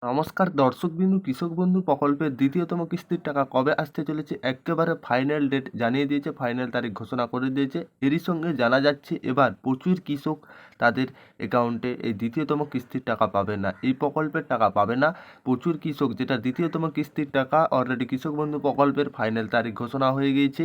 নমস্কার দর্শকবিন্দু, কৃষক বন্ধু প্রকল্পের দ্বিতীয়তম কিস্তির টাকা কবে আসতে চলেছে একেবারে ফাইনাল ডেট জানিয়ে দিয়েছে, ফাইনাল তারিখ ঘোষণা করে দিয়েছে। এরই সঙ্গে জানা যাচ্ছে এবার প্রচুর কৃষক তাদের অ্যাকাউন্টে এই দ্বিতীয়তম কিস্তির টাকা পাবে না, এই প্রকল্পের টাকা পাবে না। প্রচুর কৃষক, যেটা দ্বিতীয়তম কিস্তির টাকা অলরেডি কৃষক বন্ধু প্রকল্পের ফাইনাল তারিখ ঘোষণা হয়ে গিয়েছে।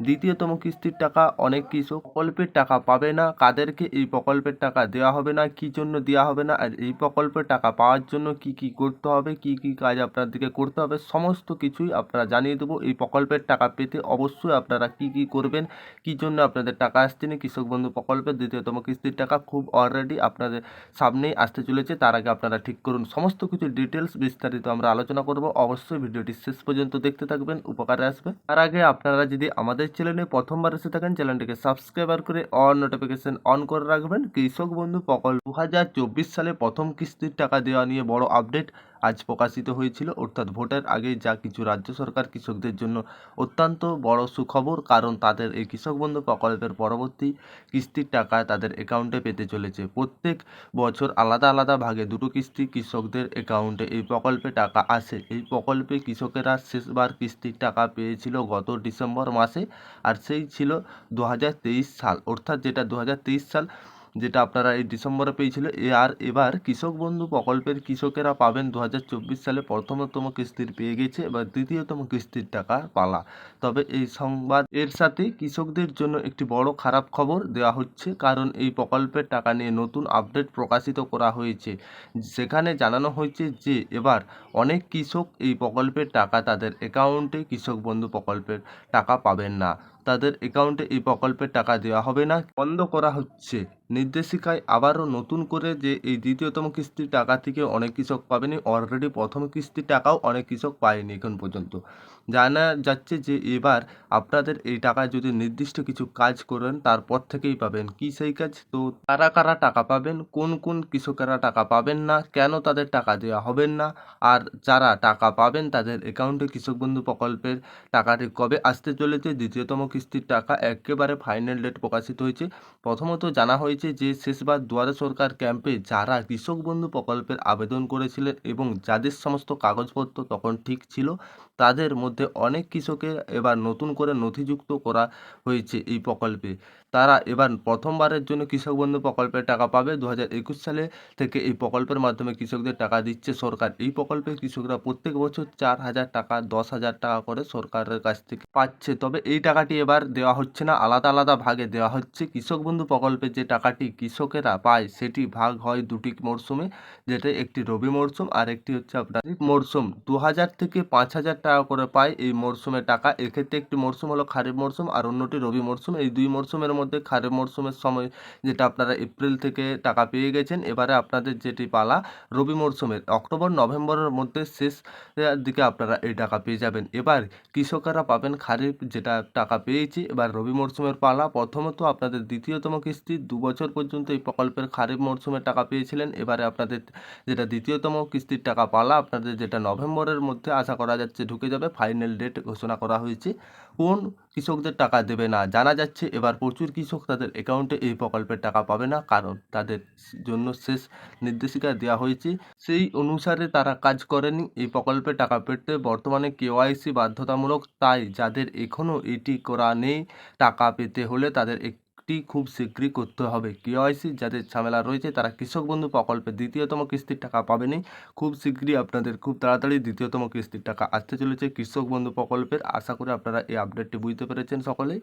দ্বিতীয়তম কিস্তির টাকা অনেক কৃষক প্রকল্পের টাকা পাবে না। কাদেরকে এই প্রকল্পের টাকা দেওয়া হবে না, কী জন্য দেওয়া হবে না, আর এই প্রকল্পের টাকা পাওয়ার জন্য কি কি করতে হবে, কি কি কাজ আপনাদেরকে করতে হবে, সমস্ত কিছুই আপনারা জানিয়ে দেবো। এই প্রকল্পের টাকা পেতে অবশ্যই আপনারা কি কি করবেন, কী জন্য আপনাদের টাকা আসছে না। কৃষক বন্ধু প্রকল্পের দ্বিতীয়তম কিস্তির টাকা খুব অলরেডি আপনাদের সামনেই আসতে চলেছে, তার আগে আপনারা ঠিক করুন। সমস্ত কিছু ডিটেলস বিস্তারিত আমরা আলোচনা করব, অবশ্যই ভিডিওটি শেষ পর্যন্ত দেখতে থাকবেন, উপকারে আসবে। তার আগে আপনারা যদি আমাদের চ্যানেলে প্রথমবার এসে থাকেন, চ্যানেলটিকে সাবস্ক্রাইবার করে অল নোটিফিকেশন অন করে রাখবেন। কৃষক বন্ধু প্রকল্প 2024 সালে প্রথম কিস্তির টাকা দেওয়া নিয়ে বড় আপডেট আজ প্রকাশিত হয়েছিল, অর্থাৎ ভোটের আগে যা কিছু রাজ্য সরকার কৃষকদের জন্য অত্যন্ত বড় সুখবর, কারণ তাদের এই কৃষক বন্ধু প্রকল্পের পরবর্তী কিস্তির টাকা তাদের অ্যাকাউন্টে পেতে চলেছে। প্রত্যেক বছর আলাদা আলাদা ভাগে দুটো কিস্তি কৃষকদের অ্যাকাউন্টে এই প্রকল্পে টাকা আসে। এই প্রকল্পে কৃষকেরা শেষবার কিস্তির টাকা পেয়েছিল গত ডিসেম্বর মাসে, আর সেই ছিল 2023 সাল, অর্থাৎ যেটা 2023 সাল, যেটা আপনারা এই ডিসেম্বরে পেয়েছিল। আর এবার কৃষক বন্ধু প্রকল্পের কৃষকেরা পাবেন 2024 সালে প্রথমতম কিস্তির পেয়ে গেছে, এবার দ্বিতীয়তম কিস্তির টাকা পালা। তবে এই সংবাদ এর সাথে কৃষকদের জন্য একটি বড় খারাপ খবর দেওয়া হচ্ছে, কারণ এই প্রকল্পের টাকা নিয়ে নতুন আপডেট প্রকাশিত করা হয়েছে। সেখানে জানানো হয়েছে যে এবার অনেক কৃষক এই প্রকল্পের টাকা তাদের অ্যাকাউন্টে কৃষক বন্ধু প্রকল্পের টাকা পাবেন না, তাদের অ্যাকাউন্টে এই প্রকল্পের টাকা দেওয়া হবে না, বন্ধ করা হচ্ছে। নির্দেশিকায় আবারও নতুন করে যে এই দ্বিতীয়তম কিস্তির টাকা থেকে অনেক কৃষক পাবেনি, অলরেডি প্রথম কিস্তির টাকাও অনেক কৃষক পায়নি এখন পর্যন্ত। জানা যাচ্ছে যে এবার আপনাদের এই টাকা যদি নির্দিষ্ট কিছু কাজ করেন তারপর থেকেই পাবেন। কি সেই কাজ? তো কারা কারা টাকা পাবেন, কোন কোন কৃষকেরা টাকা পাবেন না, কেন তাদের টাকা দেওয়া হবে না, আর যারা টাকা পাবেন তাদের অ্যাকাউন্টে কৃষক বন্ধু প্রকল্পের টাকাটি কবে আসতে চলেছে, দ্বিতীয়তম কিস্তির টাকা একেবারে ফাইনাল ডেট প্রকাশিত হয়েছে। প্রথমত জানা হয়েছে যে শেষবার দুয়ারে সরকার ক্যাম্পে যারা কৃষক বন্ধু প্রকল্পের আবেদন করেছিলেন এবং যাদের সমস্ত কাগজপত্র তখন ঠিক ছিল, তাদের মধ্যে অনেক কৃষকের এবার নতুন করে নথিযুক্ত করা হয়েছে এই প্রকল্পে। তারা এবার প্রথমবারের জন্য কৃষক বন্ধু প্রকল্পের টাকা পাবে। 2021 সালে থেকে এই প্রকল্পের মাধ্যমে কৃষকদের টাকা দিচ্ছে সরকার। এই প্রকল্পে কৃষকরা প্রত্যেক বছর 4,000 টাকা, 10,000 টাকা করে সরকারের কাছ থেকে পাচ্ছে। তবে এই টাকাটি এবার দেওয়া হচ্ছে না, আলাদা আলাদা ভাগে দেওয়া হচ্ছে। কৃষক বন্ধু প্রকল্পের যে টাকাটি কৃষকেরা পায় সেটি ভাগ হয় দুটি মরশুমে, যেটা একটি রবি মরশুম আর একটি হচ্ছে আপনার খরিফ মরশুম। 2,000 থেকে 5,000 টাকা করে পায় এই মরশুমে টাকা। এক্ষেত্রে একটি মরশুম হলো খারিফ মরশুম আর অন্যটি রবি মরশুম। এই দুই মরশুমের মধ্যে খারিফ মরশুমের সময় যেটা আপনারা এপ্রিল থেকে টাকা পেয়ে গেছেন, এবারে আপনাদের যেটি পালা রবি মরশুমের অক্টোবর নভেম্বরের মধ্যে শেষ দিকে আপনারা এই টাকা পেয়ে যাবেন। এবার কৃষকেরা পাবেন খারিফ যেটা টাকা পেয়েছে, এবার রবি মরশুমের পালা। প্রথমত আপনাদের দ্বিতীয়তম কিস্তি 2 বছর পর্যন্ত এই প্রকল্পের খারিফ মরশুমের টাকা পেয়েছিলেন, এবারে আপনাদের যেটা দ্বিতীয়তম কিস্তির টাকা পালা, আপনাদের যেটা নভেম্বরের মধ্যে আশা করা যাচ্ছে ঢুকে যাবে। ফাইনাল ডেট ঘোষণা করা হয়েছে। কোন কৃষকদের টাকা দেবে না জানা যাচ্ছে, এবার প্রচুর কৃষক তাদের অ্যাকাউন্টে এই প্রকল্পের টাকা পাবে না, কারণ তাদের জন্য শেষ নির্দেশিকা দেওয়া হয়েছে, সেই অনুসারে তারা কাজ করেনি। এই প্রকল্পে টাকা পেতে বর্তমানে কেওয়াইসি বাধ্যতামূলক, তাই যাদের এখনও এটি করা নেই, টাকা পেতে হলে তাদের একটি খুব শীঘ্রই করতে হবে কেওয়াইসি। যাদের ঝামেলা রয়েছে তারা কৃষক বন্ধু প্রকল্পের দ্বিতীয়তম কিস্তির টাকা পাবেনি। খুব শীঘ্রই আপনাদের খুব তাড়াতাড়ি দ্বিতীয়তম কিস্তির টাকা আসতে চলেছে কৃষক বন্ধু প্রকল্পের। আশা করি আপনারা এই আপডেটটি বুঝতে পেরেছেন সকলেই।